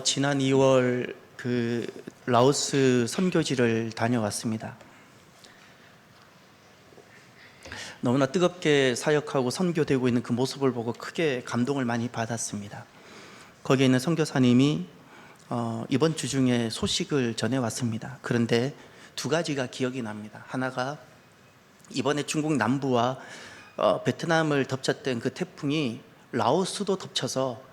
지난 2월 라오스 선교지를 다녀왔습니다. 너무나 뜨겁게 사역하고 선교되고 있는 그 모습을 보고 크게 감동을 많이 받았습니다. 거기에 있는 선교사님이 이번 주 중에 소식을 전해왔습니다. 그런데 두 가지가 기억이 납니다. 하나가 이번에 중국 남부와 베트남을 덮쳤던 그 태풍이 라오스도 덮쳐서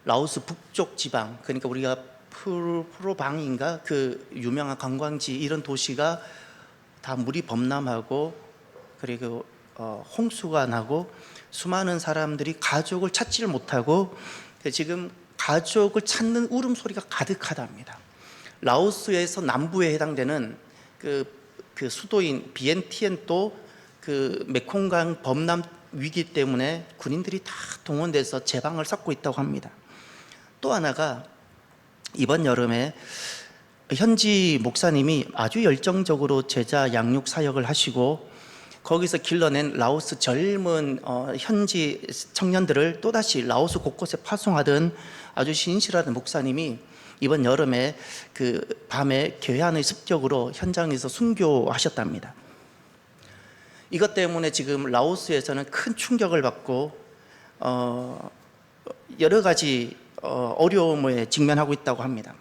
라오스 북쪽 지방, 그러니까 우리가 프로방인가 그 유명한 관광지 이런 도시가 다 물이 범람하고 그리고 홍수가 나고 수많은 사람들이 가족을 찾지를 못하고 지금 가족을 찾는 울음소리가 가득하답니다. 라오스에서 남부에 해당되는 그 수도인 비엔티엔도 그 메콩강 범람 위기 때문에 군인들이 다 동원돼서 제방을 쌓고 있다고 합니다. 또 하나가 이번 여름에 현지 목사님이 아주 열정적으로 제자 양육 사역을 하시고 거기서 길러낸 라오스 젊은 현지 청년들을 또다시 라오스 곳곳에 파송하던 아주 신실한 목사님이 이번 여름에 그 밤에 교회 안의 습격으로 현장에서 순교하셨답니다. 이것 때문에 지금 라오스에서는 큰 충격을 받고 여러 가지 어려움에 직면하고 있다고 합니다.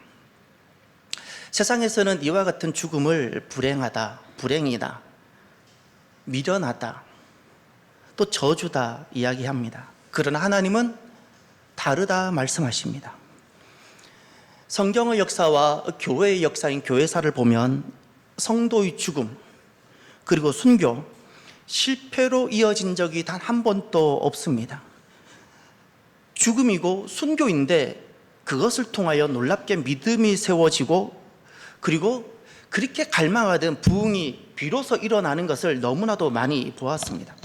세상에서는 이와 같은 죽음을 불행하다, 불행이다, 미련하다, 또 저주다 이야기합니다. 그러나 하나님은 다르다 말씀하십니다. 성경의 역사와 교회의 역사인 교회사를 보면 성도의 죽음 그리고 순교, 실패로 이어진 적이 단 한 번도 없습니다. 죽음이고 순교인데 그것을 통하여 놀랍게 믿음이 세워지고 그리고 그렇게 갈망하던 부흥이 비로소 일어나는 것을 너무나도 많이 보았습니다.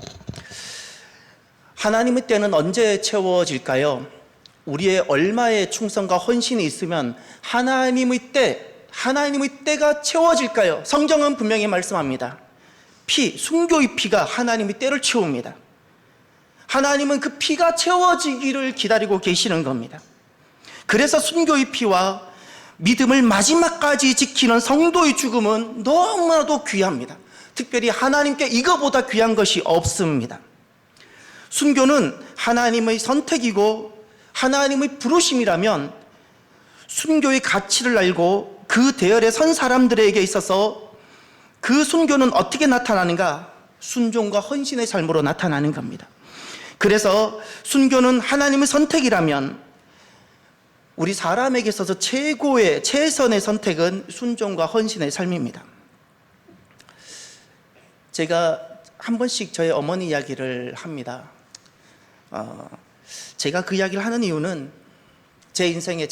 하나님의 때는 언제 채워질까요? 우리의 얼마의 충성과 헌신이 있으면 하나님의 때가 채워질까요? 성경은 분명히 말씀합니다. 순교의 피가 하나님의 때를 채웁니다. 하나님은 그 피가 채워지기를 기다리고 계시는 겁니다. 그래서 순교의 피와 믿음을 마지막까지 지키는 성도의 죽음은 너무나도 귀합니다. 특별히 하나님께 이거보다 귀한 것이 없습니다. 순교는 하나님의 선택이고 하나님의 부르심이라면 순교의 가치를 알고 그 대열에 선 사람들에게 있어서 그 순교는 어떻게 나타나는가? 순종과 헌신의 삶으로 나타나는 겁니다. 그래서 순교는 하나님의 선택이라면 우리 사람에게 있어서 최선의 선택은 순종과 헌신의 삶입니다. 제가 한 번씩 저희 어머니 이야기를 합니다. 제가 그 이야기를 하는 이유는 제 인생에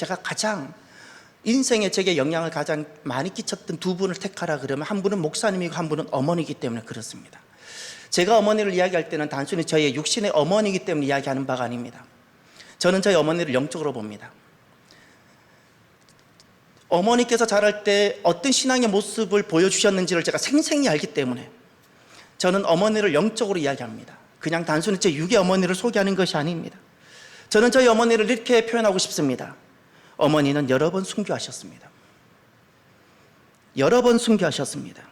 제게 영향을 가장 많이 끼쳤던 두 분을 택하라 그러면 한 분은 목사님이고 한 분은 어머니이기 때문에 그렇습니다. 제가 어머니를 이야기할 때는 단순히 저희의 육신의 어머니이기 때문에 이야기하는 바가 아닙니다. 저는 저희 어머니를 영적으로 봅니다. 어머니께서 자랄 때 어떤 신앙의 모습을 보여주셨는지를 제가 생생히 알기 때문에 저는 어머니를 영적으로 이야기합니다. 그냥 단순히 제 육의 어머니를 소개하는 것이 아닙니다. 저는 저희 어머니를 이렇게 표현하고 싶습니다. 어머니는 여러 번 순교하셨습니다. 여러 번 순교하셨습니다.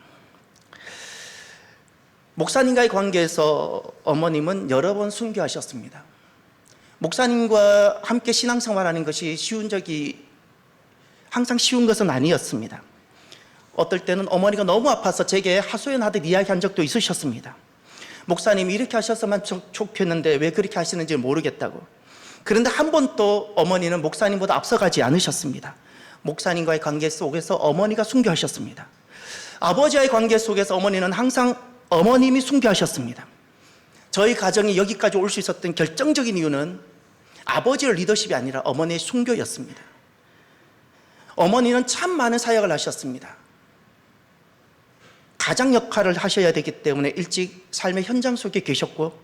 목사님과의 관계에서 어머님은 여러 번 순교하셨습니다. 목사님과 함께 신앙생활하는 것이 항상 쉬운 것은 아니었습니다. 어떨 때는 어머니가 너무 아파서 제게 하소연하듯 이야기한 적도 있으셨습니다. 목사님이 이렇게 하셨으면 좋겠는데 왜 그렇게 하시는지 모르겠다고. 그런데 한 번도 어머니는 목사님보다 앞서가지 않으셨습니다. 목사님과의 관계 속에서 어머니가 순교하셨습니다. 아버지와의 관계 속에서 어머니는 항상 어머님이 순교하셨습니다. 저희 가정이 여기까지 올 수 있었던 결정적인 이유는 아버지의 리더십이 아니라 어머니의 순교였습니다. 어머니는 참 많은 사역을 하셨습니다. 가장 역할을 하셔야 되기 때문에 일찍 삶의 현장 속에 계셨고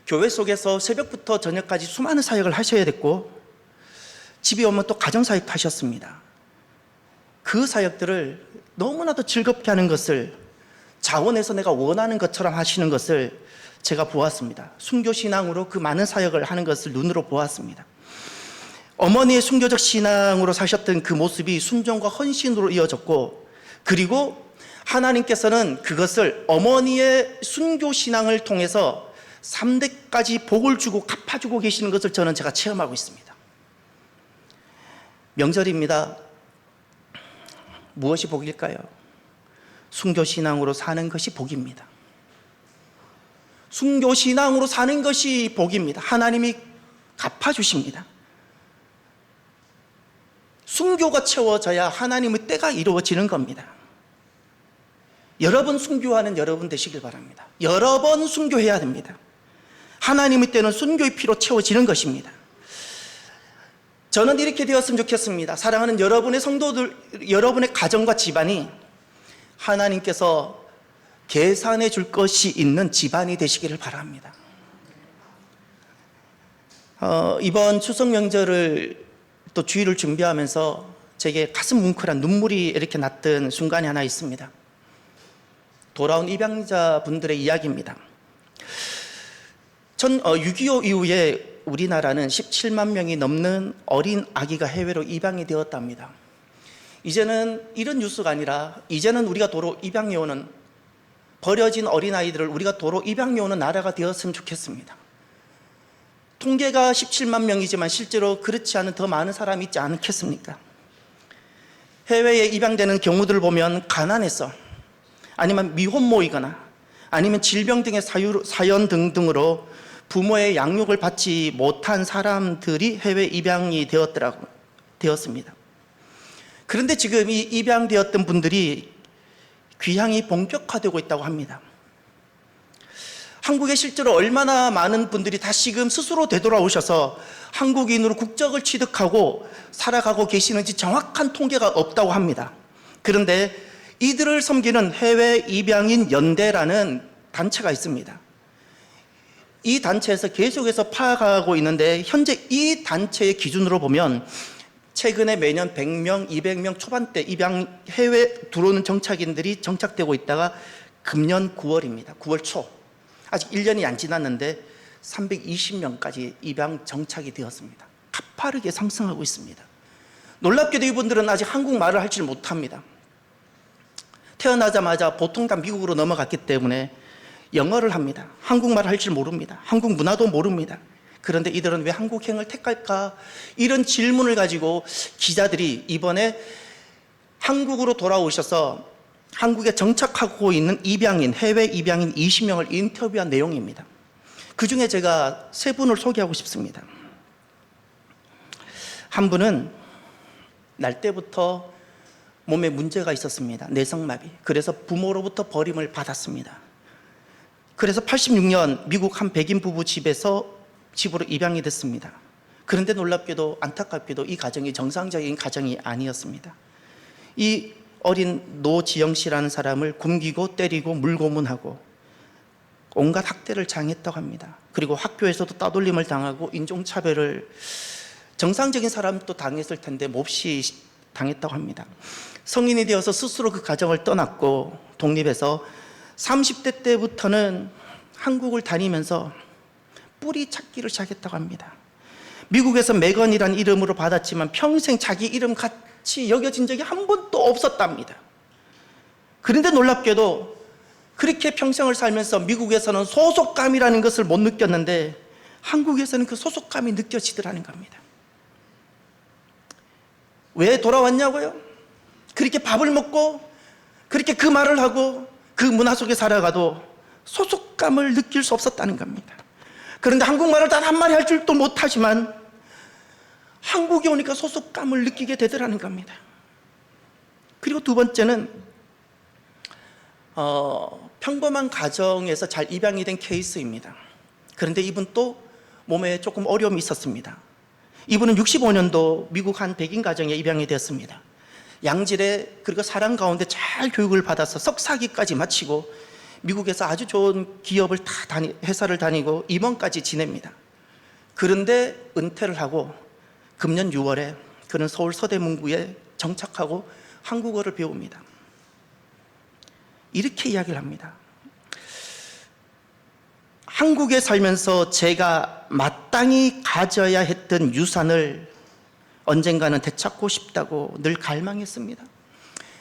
교회 속에서 새벽부터 저녁까지 수많은 사역을 하셔야 됐고 집에 오면 또 가정사역도 하셨습니다. 그 사역들을 너무나도 즐겁게 하는 것을 자원해서 내가 원하는 것처럼 하시는 것을 제가 보았습니다. 순교신앙으로 그 많은 사역을 하는 것을 눈으로 보았습니다. 어머니의 순교적 신앙으로 사셨던 그 모습이 순종과 헌신으로 이어졌고, 그리고 하나님께서는 그것을 어머니의 순교 신앙을 통해서 3대까지 복을 주고 갚아주고 계시는 것을 제가 체험하고 있습니다. 명절입니다. 무엇이 복일까요? 순교 신앙으로 사는 것이 복입니다. 순교 신앙으로 사는 것이 복입니다. 하나님이 갚아주십니다. 순교가 채워져야 하나님의 때가 이루어지는 겁니다. 여러 번 순교하는 여러분 되시길 바랍니다. 여러 번 순교해야 됩니다. 하나님의 때는 순교의 피로 채워지는 것입니다. 저는 이렇게 되었으면 좋겠습니다. 사랑하는 여러분의 성도들, 여러분의 가정과 집안이 하나님께서 계산해 줄 것이 있는 집안이 되시기를 바랍니다. 이번 추석 명절을 또 주일을 준비하면서 제게 가슴 뭉클한 눈물이 이렇게 났던 순간이 하나 있습니다. 돌아온 입양자분들의 이야기입니다. 6.25 이후에 우리나라는 17만 명이 넘는 어린 아기가 해외로 입양이 되었답니다. 이제는 이런 뉴스가 아니라 이제는 우리가 도로 입양해 오는, 버려진 어린아이들을 우리가 도로 입양해 오는 나라가 되었으면 좋겠습니다. 통계가 17만 명이지만 실제로 그렇지 않은 더 많은 사람이 있지 않겠습니까? 해외에 입양되는 경우들을 보면 가난해서, 아니면 미혼모이거나, 아니면 질병 등의 사연 등등으로 부모의 양육을 받지 못한 사람들이 해외 입양이 되었습니다. 그런데 지금 이 입양되었던 분들이 귀향이 본격화되고 있다고 합니다. 한국에 실제로 얼마나 많은 분들이 다시금 스스로 되돌아오셔서 한국인으로 국적을 취득하고 살아가고 계시는지 정확한 통계가 없다고 합니다. 그런데 이들을 섬기는 해외 입양인 연대라는 단체가 있습니다. 이 단체에서 계속해서 파악하고 있는데, 현재 이 단체의 기준으로 보면 최근에 매년 100명, 200명 초반대 입양 해외 들어오는 정착인들이 정착되고 있다가 금년 9월입니다. 9월 초. 아직 1년이 안 지났는데 320명까지 입양 정착이 되었습니다. 가파르게 상승하고 있습니다. 놀랍게도 이분들은 아직 한국말을 할 줄 못합니다. 태어나자마자 보통 다 미국으로 넘어갔기 때문에 영어를 합니다. 한국말을 할 줄 모릅니다. 한국 문화도 모릅니다. 그런데 이들은 왜 한국행을 택할까? 이런 질문을 가지고 기자들이 이번에 한국으로 돌아오셔서 한국에 정착하고 있는 입양인, 해외 입양인 20명을 인터뷰한 내용입니다. 그 중에 제가 세 분을 소개하고 싶습니다. 한 분은 날 때부터 몸에 문제가 있었습니다. 내성마비. 그래서 부모로부터 버림을 받았습니다. 그래서 86년 미국 한 백인 부부 집으로 입양이 됐습니다. 그런데 놀랍게도 안타깝게도 이 가정이 정상적인 가정이 아니었습니다. 이 어린 노지영 씨라는 사람을 굶기고 때리고 물고문하고 온갖 학대를 당했다고 합니다. 그리고 학교에서도 따돌림을 당하고 인종차별을 정상적인 사람도 당했을 텐데 몹시 당했다고 합니다. 성인이 되어서 스스로 그 가정을 떠났고 독립해서 30대 때부터는 한국을 다니면서 뿌리 찾기를 시작했다고 합니다. 미국에서 메건이라는 이름으로 받았지만 평생 자기 이름 같이 여겨진 적이 한 번도 없었답니다. 그런데 놀랍게도 그렇게 평생을 살면서 미국에서는 소속감이라는 것을 못 느꼈는데 한국에서는 그 소속감이 느껴지더라는 겁니다. 왜 돌아왔냐고요? 그렇게 밥을 먹고 그렇게 그 말을 하고 그 문화 속에 살아가도 소속감을 느낄 수 없었다는 겁니다. 그런데 한국말을 단 한마디 할 줄도 못하지만 한국에 오니까 소속감을 느끼게 되더라는 겁니다. 그리고 두 번째는 평범한 가정에서 잘 입양이 된 케이스입니다. 그런데 이분 또 몸에 조금 어려움이 있었습니다. 이분은 65년도 미국 한 백인 가정에 입양이 되었습니다. 양질의 그리고 사랑 가운데 잘 교육을 받아서 석사학위까지 마치고 미국에서 아주 좋은 기업을 회사를 다니고 임원까지 지냅니다. 그런데 은퇴를 하고 금년 6월에 그는 서울 서대문구에 정착하고 한국어를 배웁니다. 이렇게 이야기를 합니다. 한국에 살면서 제가 마땅히 가져야 했던 유산을 언젠가는 되찾고 싶다고 늘 갈망했습니다.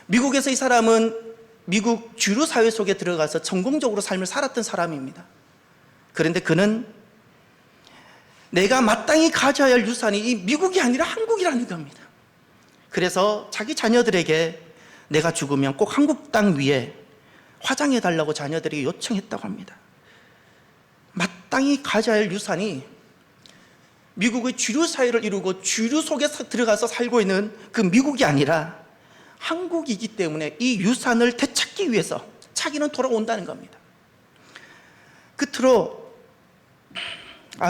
미국에서 이 사람은 미국 주류 사회 속에 들어가서 성공적으로 삶을 살았던 사람입니다. 그런데 그는 내가 마땅히 가져야 할 유산이 이 미국이 아니라 한국이라는 겁니다. 그래서 자기 자녀들에게 내가 죽으면 꼭 한국 땅 위에 화장해달라고 자녀들에게 요청했다고 합니다. 마땅히 가져야 할 유산이 미국의 주류 사회를 이루고 주류 속에 들어가서 살고 있는 그 미국이 아니라 한국이기 때문에 이 유산을 되찾기 위해서 자기는 돌아온다는 겁니다. 끝으로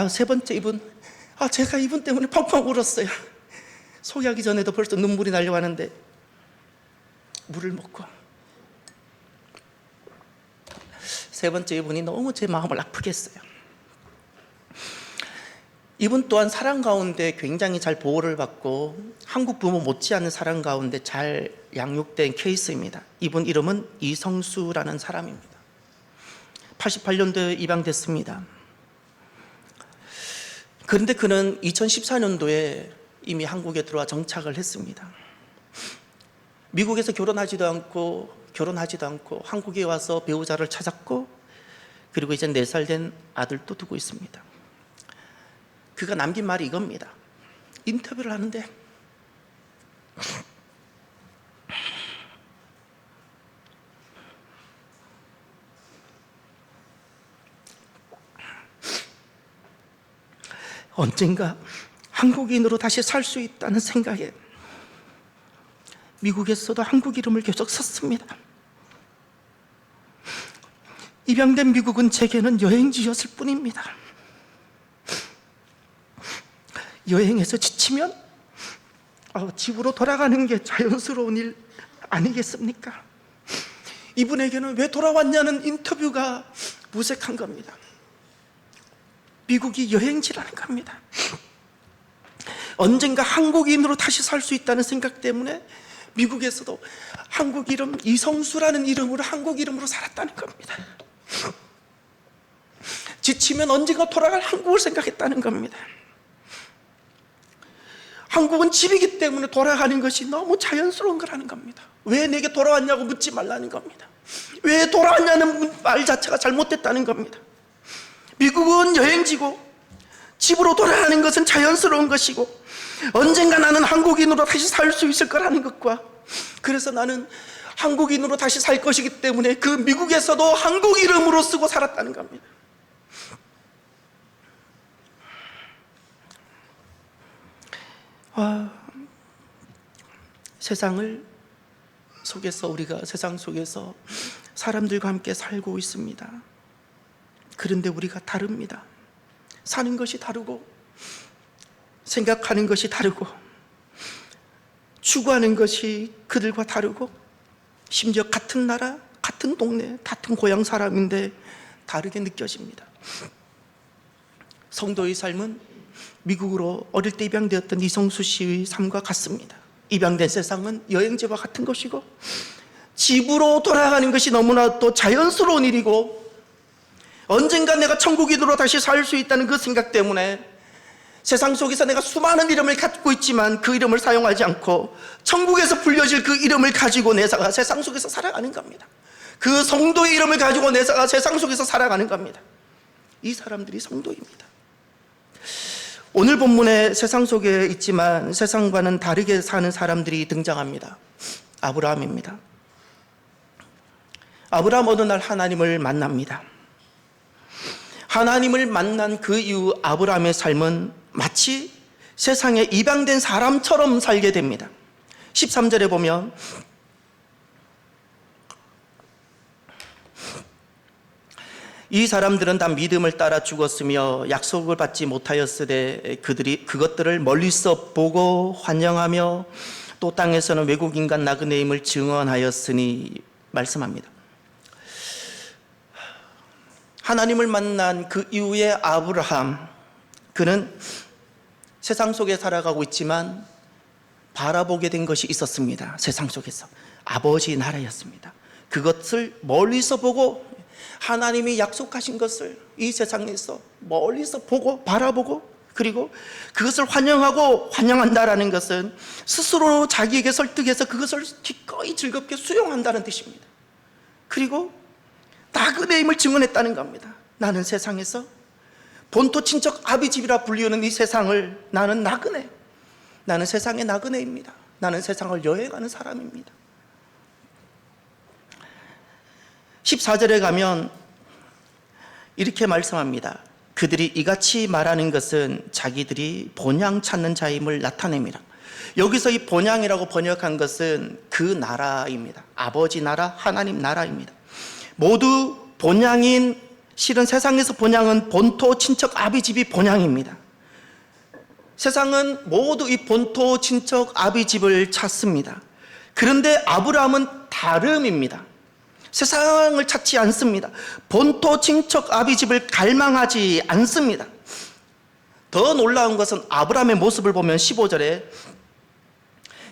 세 번째 이분, 제가 이분 때문에 펑펑 울었어요. 소개하기 전에도 벌써 눈물이 나려고 하는데 물을 먹고. 세 번째 이분이 너무 제 마음을 아프게 했어요. 이분 또한 사랑 가운데 굉장히 잘 보호를 받고 한국 부모 못지않은 사랑 가운데 잘 양육된 케이스입니다. 이분 이름은 이성수라는 사람입니다. 88년도에 입양됐습니다. 그런데 그는 2014년도에 이미 한국에 들어와 정착을 했습니다. 미국에서 결혼하지도 않고 한국에 와서 배우자를 찾았고, 그리고 이제 4살 된 아들도 두고 있습니다. 그가 남긴 말이 이겁니다. 인터뷰를 하는데 언젠가 한국인으로 다시 살 수 있다는 생각에 미국에서도 한국 이름을 계속 썼습니다. 입양된 미국은 제게는 여행지였을 뿐입니다. 여행에서 지치면 집으로 돌아가는 게 자연스러운 일 아니겠습니까? 이분에게는 왜 돌아왔냐는 인터뷰가 무색한 겁니다. 미국이 여행지라는 겁니다. 언젠가 한국인으로 다시 살 수 있다는 생각 때문에 미국에서도 한국 이름 이성수라는 이름으로 한국 이름으로 살았다는 겁니다. 지치면 언젠가 돌아갈 한국을 생각했다는 겁니다. 한국은 집이기 때문에 돌아가는 것이 너무 자연스러운 거라는 겁니다. 왜 내게 돌아왔냐고 묻지 말라는 겁니다. 왜 돌아왔냐는 말 자체가 잘못됐다는 겁니다. 미국은 여행지고 집으로 돌아가는 것은 자연스러운 것이고 언젠가 나는 한국인으로 다시 살 수 있을 거라는 것과, 그래서 나는 한국인으로 다시 살 것이기 때문에 그 미국에서도 한국 이름으로 쓰고 살았다는 겁니다. 세상을 속에서 우리가 세상 속에서 사람들과 함께 살고 있습니다. 그런데 우리가 다릅니다. 사는 것이 다르고 생각하는 것이 다르고 추구하는 것이 그들과 다르고 심지어 같은 나라, 같은 동네, 같은 고향 사람인데 다르게 느껴집니다. 성도의 삶은 미국으로 어릴 때 입양되었던 이성수 씨의 삶과 같습니다. 입양된 세상은 여행지와 같은 것이고 집으로 돌아가는 것이 너무나 또 자연스러운 일이고, 언젠가 내가 천국인으로 다시 살 수 있다는 그 생각 때문에 세상 속에서 내가 수많은 이름을 갖고 있지만 그 이름을 사용하지 않고 천국에서 불려질 그 이름을 가지고 내가 세상 속에서 살아가는 겁니다. 그 성도의 이름을 가지고 내가 세상 속에서 살아가는 겁니다. 이 사람들이 성도입니다. 오늘 본문에 세상 속에 있지만 세상과는 다르게 사는 사람들이 등장합니다. 아브라함입니다. 아브라함 어느 날 하나님을 만납니다. 하나님을 만난 그 이후 아브라함의 삶은 마치 세상에 입양된 사람처럼 살게 됩니다. 13절에 보면 이 사람들은 다 믿음을 따라 죽었으며 약속을 받지 못하였으되 그들이 그것들을 멀리서 보고 환영하며 또 땅에서는 외국인과 나그네임을 증언하였으니 말씀합니다. 하나님을 만난 그 이후에 아브라함, 그는 세상 속에 살아가고 있지만 바라보게 된 것이 있었습니다. 세상 속에서 아버지 나라였습니다. 그것을 멀리서 보고 하나님이 약속하신 것을 이 세상에서 멀리서 보고 바라보고 그리고 그것을 환영하고 환영한다라는 것은 스스로 자기에게 설득해서 그것을 기꺼이 즐겁게 수용한다는 뜻입니다. 그리고 나그네임을 증언했다는 겁니다. 나는 세상에서 본토 친척 아비집이라 불리우는 이 세상을 나는 나그네, 나는 세상의 나그네입니다. 나는 세상을 여행하는 사람입니다. 14절에 가면 이렇게 말씀합니다. 그들이 이같이 말하는 것은 자기들이 본향 찾는 자임을 나타냅니다. 여기서 이 본향이라고 번역한 것은 그 나라입니다. 아버지 나라, 하나님 나라입니다. 모두 본향인, 실은 세상에서 본향은 본토 친척 아비집이 본향입니다. 세상은 모두 이 본토 친척 아비집을 찾습니다. 그런데 아브라함은 다름입니다. 세상을 찾지 않습니다. 본토 친척 아비집을 갈망하지 않습니다. 더 놀라운 것은 아브라함의 모습을 보면 15절에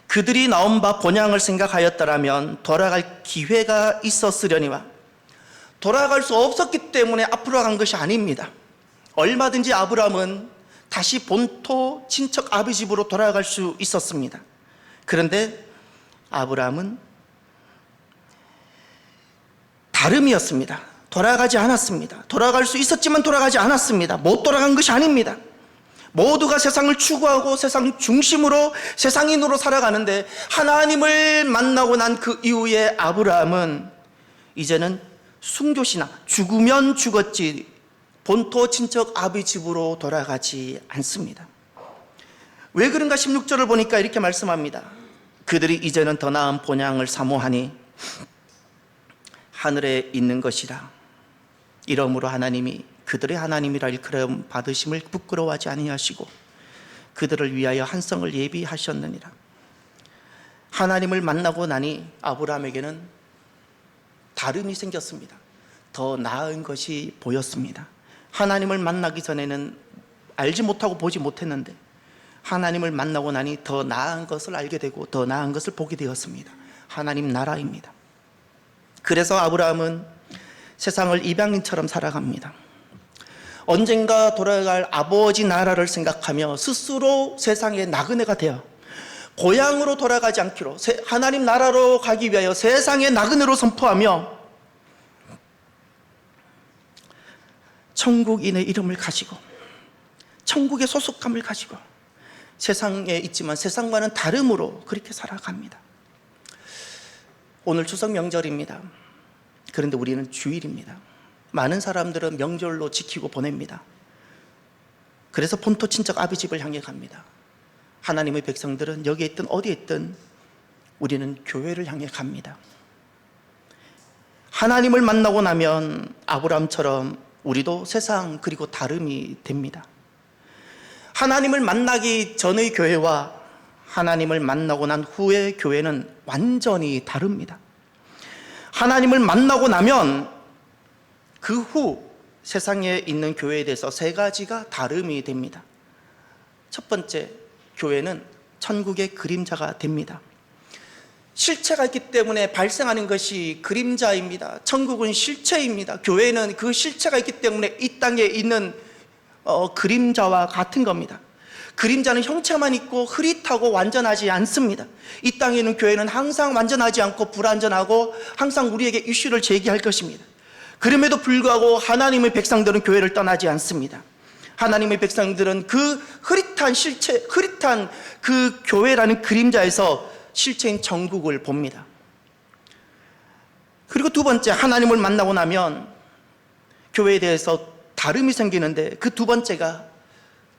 그들이 나온 바 본향을 생각하였더라면 돌아갈 기회가 있었으려니와, 돌아갈 수 없었기 때문에 앞으로 간 것이 아닙니다. 얼마든지 아브라함은 다시 본토 친척 아비집으로 돌아갈 수 있었습니다. 그런데 아브라함은 다름이었습니다. 돌아가지 않았습니다. 돌아갈 수 있었지만 돌아가지 않았습니다. 못 돌아간 것이 아닙니다. 모두가 세상을 추구하고 세상 중심으로 세상인으로 살아가는데 하나님을 만나고 난 그 이후에 아브라함은 이제는 순교시나 죽으면 죽었지 본토 친척 아비 집으로 돌아가지 않습니다. 왜 그런가 16절을 보니까 이렇게 말씀합니다. 그들이 이제는 더 나은 본향을 사모하니 하늘에 있는 것이라. 이러므로 하나님이 그들의 하나님이라 일컬음 받으심을 부끄러워하지 아니하시고 그들을 위하여 한 성을 예비하셨느니라. 하나님을 만나고 나니 아브라함에게는 다름이 생겼습니다. 더 나은 것이 보였습니다. 하나님을 만나기 전에는 알지 못하고 보지 못했는데 하나님을 만나고 나니 더 나은 것을 알게 되고 더 나은 것을 보게 되었습니다. 하나님 나라입니다. 그래서 아브라함은 세상을 이방인처럼 살아갑니다. 언젠가 돌아갈 아버지 나라를 생각하며 스스로 세상의 나그네가 되어 고향으로 돌아가지 않기로 하나님 나라로 가기 위하여 세상의 나그네로 선포하며 천국인의 이름을 가지고 천국의 소속감을 가지고 세상에 있지만 세상과는 다름으로 그렇게 살아갑니다. 오늘 추석 명절입니다. 그런데 우리는 주일입니다. 많은 사람들은 명절로 지키고 보냅니다. 그래서 본토 친척 아비집을 향해 갑니다. 하나님의 백성들은 여기에 있든 어디에 있든 우리는 교회를 향해 갑니다. 하나님을 만나고 나면 아브라함처럼 우리도 세상 그리고 다름이 됩니다. 하나님을 만나기 전의 교회와 하나님을 만나고 난 후의 교회는 완전히 다릅니다. 하나님을 만나고 나면 그 후 세상에 있는 교회에 대해서 세 가지가 다름이 됩니다. 첫 번째, 교회는 천국의 그림자가 됩니다. 실체가 있기 때문에 발생하는 것이 그림자입니다. 천국은 실체입니다. 교회는 그 실체가 있기 때문에 이 땅에 있는 그림자와 같은 겁니다. 그림자는 형체만 있고 흐릿하고 완전하지 않습니다. 이 땅에 있는 교회는 항상 완전하지 않고 불완전하고 항상 우리에게 이슈를 제기할 것입니다. 그럼에도 불구하고 하나님의 백성들은 교회를 떠나지 않습니다. 하나님의 백성들은 그 흐릿한 실체, 흐릿한 그 교회라는 그림자에서 실체인 천국을 봅니다. 그리고 두 번째, 하나님을 만나고 나면 교회에 대해서 다름이 생기는데 그 두 번째가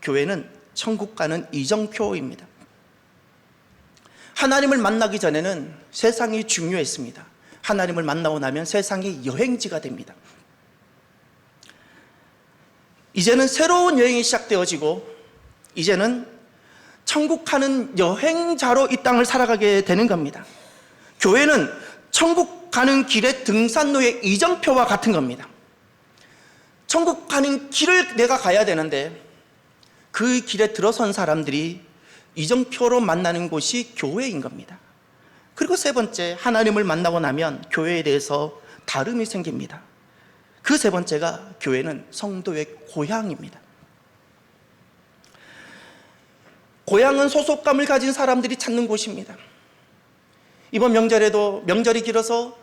교회는 천국과는 이정표입니다. 하나님을 만나기 전에는 세상이 중요했습니다. 하나님을 만나고 나면 세상이 여행지가 됩니다. 이제는 새로운 여행이 시작되어지고 이제는 천국 가는 여행자로 이 땅을 살아가게 되는 겁니다. 교회는 천국 가는 길의 등산로의 이정표와 같은 겁니다. 천국 가는 길을 내가 가야 되는데 그 길에 들어선 사람들이 이정표로 만나는 곳이 교회인 겁니다. 그리고 세 번째, 하나님을 만나고 나면 교회에 대해서 다름이 생깁니다. 그 세 번째가 교회는 성도의 고향입니다. 고향은 소속감을 가진 사람들이 찾는 곳입니다. 이번 명절에도 명절이 길어서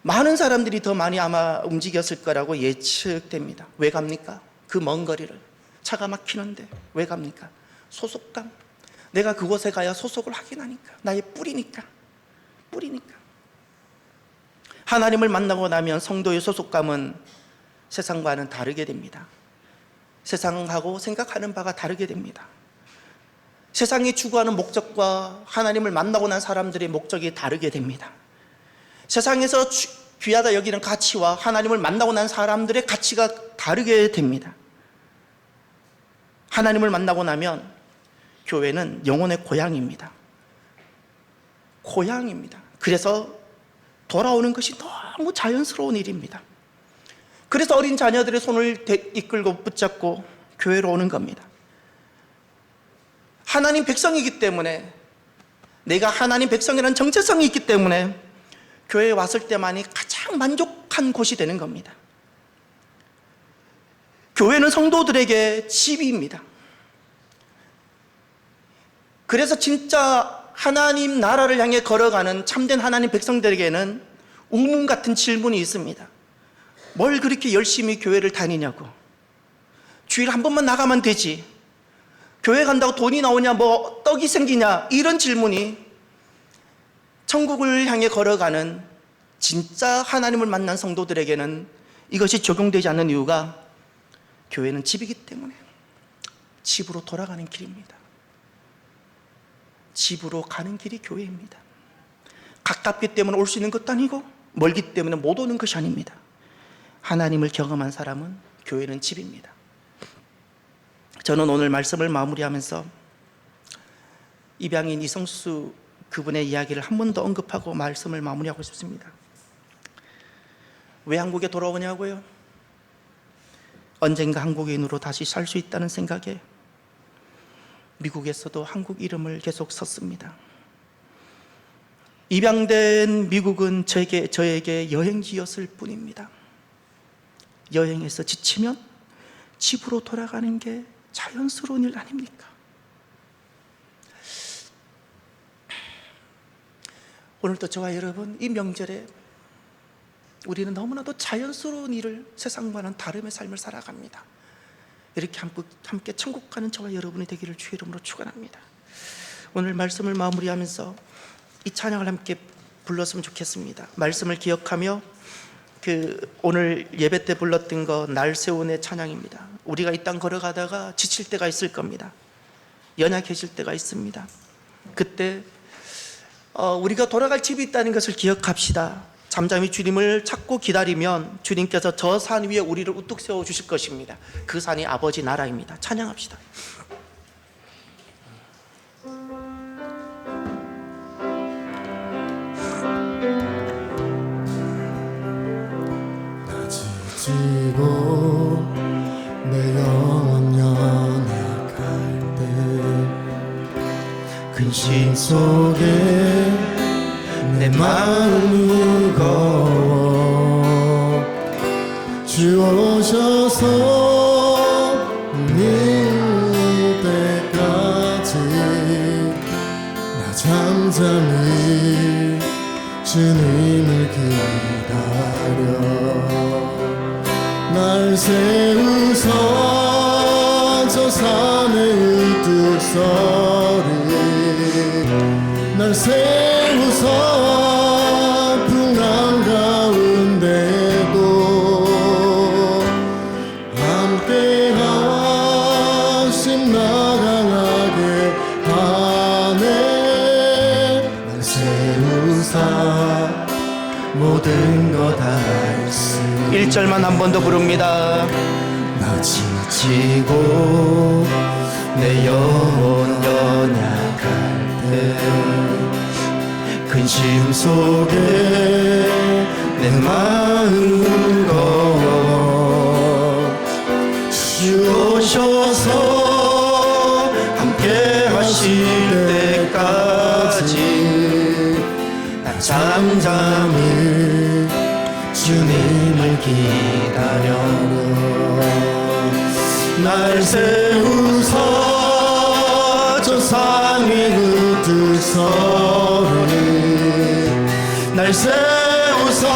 많은 사람들이 더 많이 아마 움직였을 거라고 예측됩니다. 왜 갑니까? 그 먼 거리를. 차가 막히는데 왜 갑니까? 소속감. 내가 그곳에 가야 소속을 확인하니까. 나의 뿌리니까. 하나님을 만나고 나면 성도의 소속감은 세상과는 다르게 됩니다. 세상하고 생각하는 바가 다르게 됩니다. 세상이 추구하는 목적과 하나님을 만나고 난 사람들의 목적이 다르게 됩니다. 세상에서 귀하다 여기는 가치와 하나님을 만나고 난 사람들의 가치가 다르게 됩니다. 하나님을 만나고 나면 교회는 영혼의 고향입니다. 그래서 돌아오는 것이 너무 자연스러운 일입니다. 그래서 어린 자녀들의 손을 이끌고 붙잡고 교회로 오는 겁니다. 하나님 백성이기 때문에, 내가 하나님 백성이라는 정체성이 있기 때문에 교회에 왔을 때만이 가장 만족한 곳이 되는 겁니다. 교회는 성도들에게 집입니다. 그래서 진짜 하나님 나라를 향해 걸어가는 참된 하나님 백성들에게는 우문 같은 질문이 있습니다. 뭘 그렇게 열심히 교회를 다니냐고. 주일 한 번만 나가면 되지. 교회 간다고 돈이 나오냐, 뭐 떡이 생기냐, 이런 질문이 천국을 향해 걸어가는 진짜 하나님을 만난 성도들에게는 이것이 적용되지 않는 이유가 교회는 집이기 때문에 집으로 돌아가는 길입니다. 집으로 가는 길이 교회입니다. 가깝기 때문에 올 수 있는 것도 아니고 멀기 때문에 못 오는 것이 아닙니다. 하나님을 경험한 사람은 교회는 집입니다. 저는 오늘 말씀을 마무리하면서 입양인 이성수 그분의 이야기를 한 번 더 언급하고 말씀을 마무리하고 싶습니다. 왜 한국에 돌아오냐고요? 언젠가 한국인으로 다시 살 수 있다는 생각에 미국에서도 한국 이름을 계속 썼습니다. 입양된 미국은 저에게 여행지였을 뿐입니다. 여행에서 지치면 집으로 돌아가는 게 자연스러운 일 아닙니까? 오늘도 저와 여러분, 이 명절에 우리는 너무나도 자연스러운 일을, 세상과는 다름의 삶을 살아갑니다. 이렇게 함께 천국 가는 저와 여러분이 되기를 주의 이름으로 축원합니다. 오늘 말씀을 마무리하면서 이 찬양을 함께 불렀으면 좋겠습니다. 말씀을 기억하며 오늘 예배 때 불렀던 거 날 세우네 찬양입니다. 우리가 이 땅 걸어가다가 지칠 때가 있을 겁니다. 연약해질 때가 있습니다. 그때 우리가 돌아갈 집이 있다는 것을 기억합시다. 잠잠히 주님을 찾고 기다리면 주님께서 저 산 위에 우리를 우뚝 세워주실 것입니다. 그 산이 아버지 나라입니다. 찬양합시다. 지치고 내 영혼 연약할 때 근심 속에 내 마음 무거워 주 오셔서 밀릴 때까지 나 잠잠히 주님을 기다려 날 세우서 저 산의 우뚝서리 날 세우서 풍랑 가운데도 함께 하심 나 강하게 하네 날 세우사 모든 것 할 수 1절만 한 번 더 부릅니다. 나 지치고 내 영혼 연약할 때 근심 속에 내 마음 무거워 주 오셔서 함께 하실 때까지 난 잠잠히 주님을 기다려 날 세우서 저 세우소서 날 세우소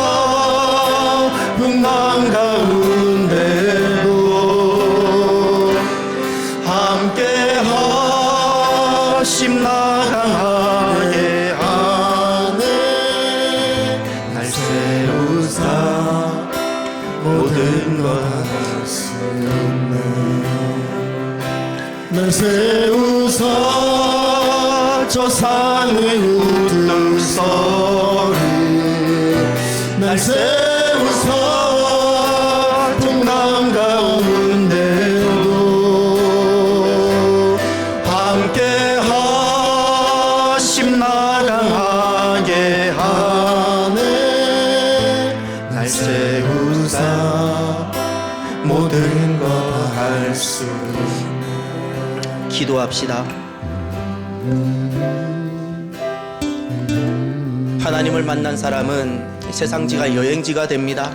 풍랑 가운데도 함께 하심 나강하게 하네 날 세우사 모든 것 할 수 있네 날 세우사 저 산의 우등소리 날 세우사 풍랑 가운데도 함께 하심 나강하게 하네 날 세우사 모든 것 할 수 기도합시다. 하나님을 만난 사람은 세상지가 여행지가 됩니다.